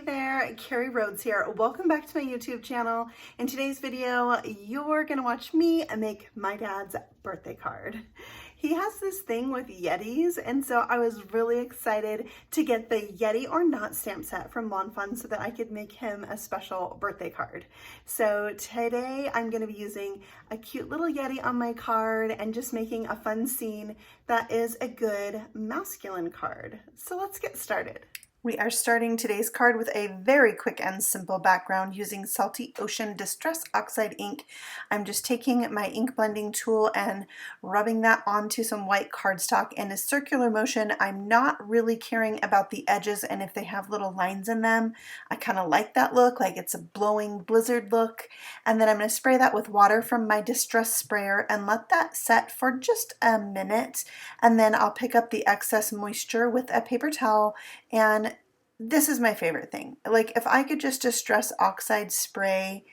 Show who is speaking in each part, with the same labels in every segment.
Speaker 1: there, Carrie Rhoades here. Welcome back to my YouTube channel. In today's video, you're gonna watch me make my dad's birthday card. He has this thing with Yetis, and so I was really excited to get the Yeti or Not stamp set from Lawn Fawn so that I could make him a special birthday card. So today I'm gonna be using a cute little Yeti on my card and just making a fun scene that is a good masculine card. So let's get started. We are starting today's card with a very quick and simple background using Salty Ocean Distress Oxide ink. I'm just taking my ink blending tool and rubbing that onto some white cardstock in a circular motion. I'm not really caring about the edges and if they have little lines in them. I kind of like that look, like it's a blowing blizzard look. And then I'm going to spray that with water from my distress sprayer and let that set for just a minute. And then I'll pick up the excess moisture with a paper towel, and this is my favorite thing. Like if I could just distress oxide spray,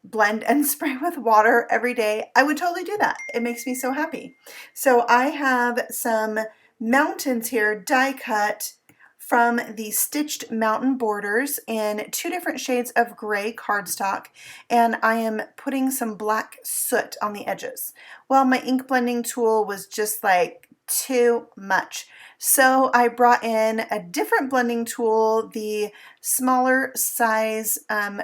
Speaker 1: blend and spray with water every day, I would totally do that. It makes me so happy. So I have some mountains here die cut from the Stitched Mountain Borders in two different shades of gray cardstock, and I am putting some black soot on the edges. Well, my ink blending tool was just like too much. So I brought in a different blending tool, the smaller size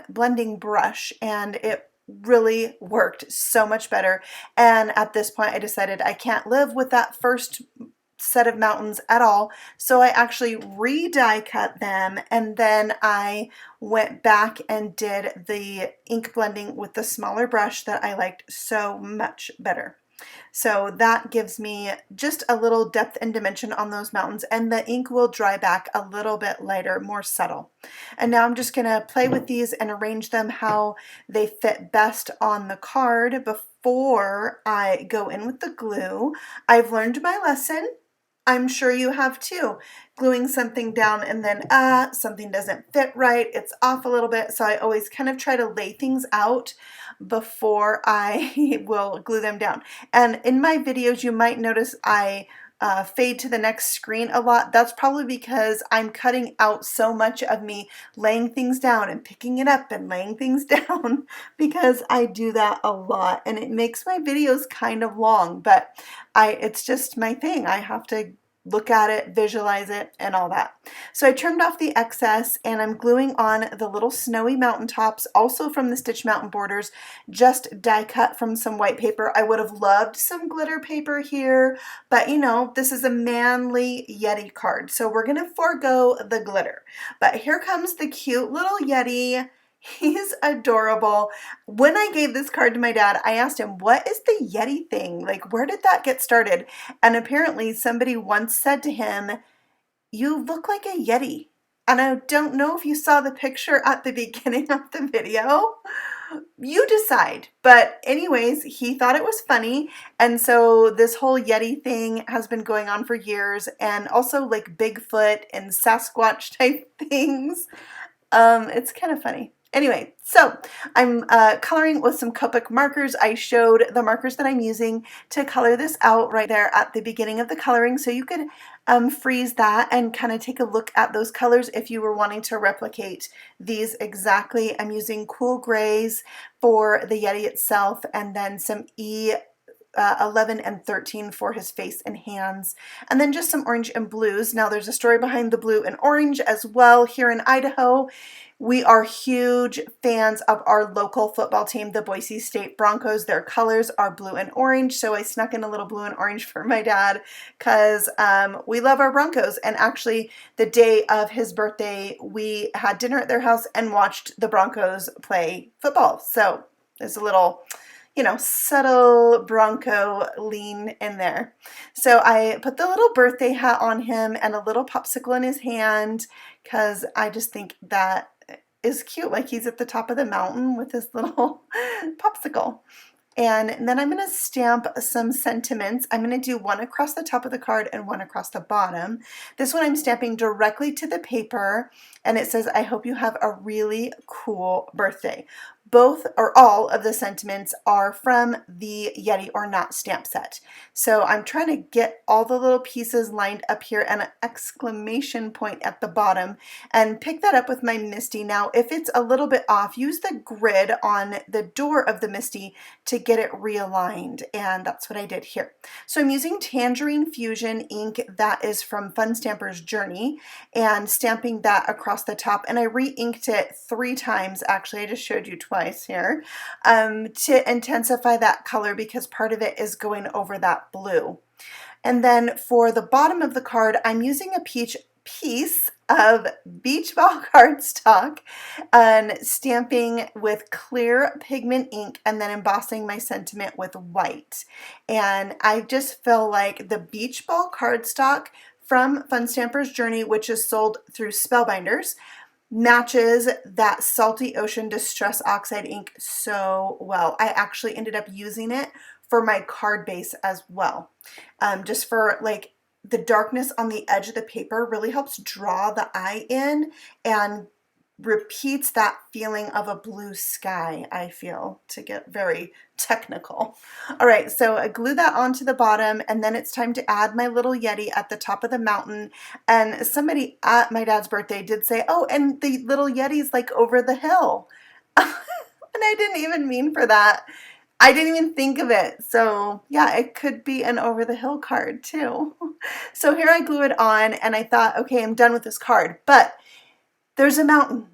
Speaker 1: blending brush, and it really worked so much better. And at this point I decided I can't live with that first set of mountains at all, so I actually re-die cut them, and then I went back and did the ink blending with the smaller brush that I liked so much better. So that gives me just a little depth and dimension on those mountains, and the ink will dry back a little bit lighter, more subtle. And now I'm just going to play with these and arrange them how they fit best on the card before I go in with the glue. I've learned my lesson. I'm sure you have too. Gluing something down and then something doesn't fit right, it's off a little bit, so I always kind of try to lay things out before I will glue them down. And in my videos you might notice I fade to the next screen a lot. That's probably because I'm cutting out so much of me laying things down and picking it up and laying things down, because I do that a lot and it makes my videos kind of long, but it's just my thing. I have to look at it, visualize it, and all that. So I trimmed off the excess and I'm gluing on the little snowy mountaintops, also from the Stitched Mountain Borders, just die cut from some white paper. I would have loved some glitter paper here, but you know, this is a manly Yeti card, so we're gonna forego the glitter. But here comes the cute little Yeti. He's adorable. When I gave this card to my dad, I asked him, what is the Yeti thing? Like, where did that get started? And apparently somebody once said to him, you look like a Yeti. And I don't know if you saw the picture at the beginning of the video. You decide. But anyways, he thought it was funny. And so this whole Yeti thing has been going on for years, and also like Bigfoot and Sasquatch type things. It's kind of funny. Anyway, so I'm coloring with some Copic markers. I showed the markers that I'm using to color this out right there at the beginning of the coloring, so you could freeze that and kind of take a look at those colors if you were wanting to replicate these exactly. I'm using cool grays for the Yeti itself, and then some 11 and 13 for his face and hands, and then just some orange and blues. Now there's a story behind the blue and orange as well. Here in Idaho, we are huge fans of our local football team, the Boise State Broncos. Their colors are blue and orange, so I snuck in a little blue and orange for my dad because we love our Broncos. And actually, the day of his birthday, we had dinner at their house and watched the Broncos play football. So there's a little, you know, subtle Bronco lean in there. So I put the little birthday hat on him and a little popsicle in his hand because I just think that is cute. Like he's at the top of the mountain with his little popsicle. And then I'm going to stamp some sentiments. I'm going to do one across the top of the card and one across the bottom. This one I'm stamping directly to the paper, and it says, I hope you have a really cool birthday. both or all of the sentiments are from the Yeti or Not stamp set. So I'm trying to get all the little pieces lined up here and an exclamation point at the bottom and pick that up with my Misty. Now, if it's a little bit off, use the grid on the door of the Misty to get it realigned, and that's what I did here. So I'm using Tangerine Fusion ink that is from Fun Stamper's Journey and stamping that across the top, and I re-inked it 3 times. Actually, I just showed you twice here to intensify that color because part of it is going over that blue. And then for the bottom of the card, I'm using a piece of beach ball cardstock and stamping with clear pigment ink and then embossing my sentiment with white. And I just feel like the beach ball cardstock from Fun Stamper's Journey, which is sold through Spellbinders, matches that Salty Ocean Distress Oxide ink so well. I actually ended up using it for my card base as well. Just for like the darkness on the edge of the paper really helps draw the eye in and repeats that feeling of a blue sky, I feel, to get very technical. All right, so I glue that onto the bottom, and then it's time to add my little Yeti at the top of the mountain. And somebody at my dad's birthday did say, oh, and the little Yeti's like over the hill. And I didn't even mean for that. I didn't even think of it. So yeah, it could be an over the hill card too. So here I glue it on and I thought, okay, I'm done with this card, but there's a mountain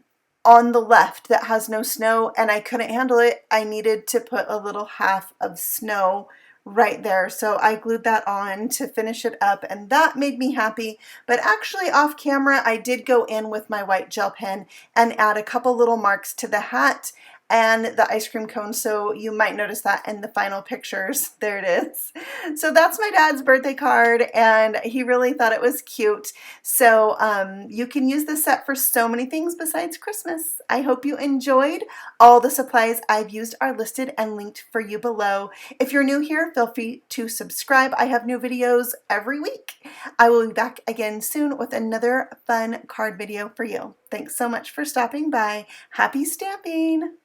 Speaker 1: on the left that has no snow and I couldn't handle it. I needed to put a little half of snow right there. So I glued that on to finish it up and that made me happy. But actually off camera, I did go in with my white gel pen and add a couple little marks to the hat and the ice cream cone, so you might notice that in the final pictures. There it is. So that's my dad's birthday card, and he really thought it was cute. So you can use this set for so many things besides Christmas. I hope you enjoyed. All the supplies I've used are listed and linked for you below. If you're new here, feel free to subscribe. I have new videos every week. I will be back again soon with another fun card video for you. Thanks so much for stopping by. Happy stamping!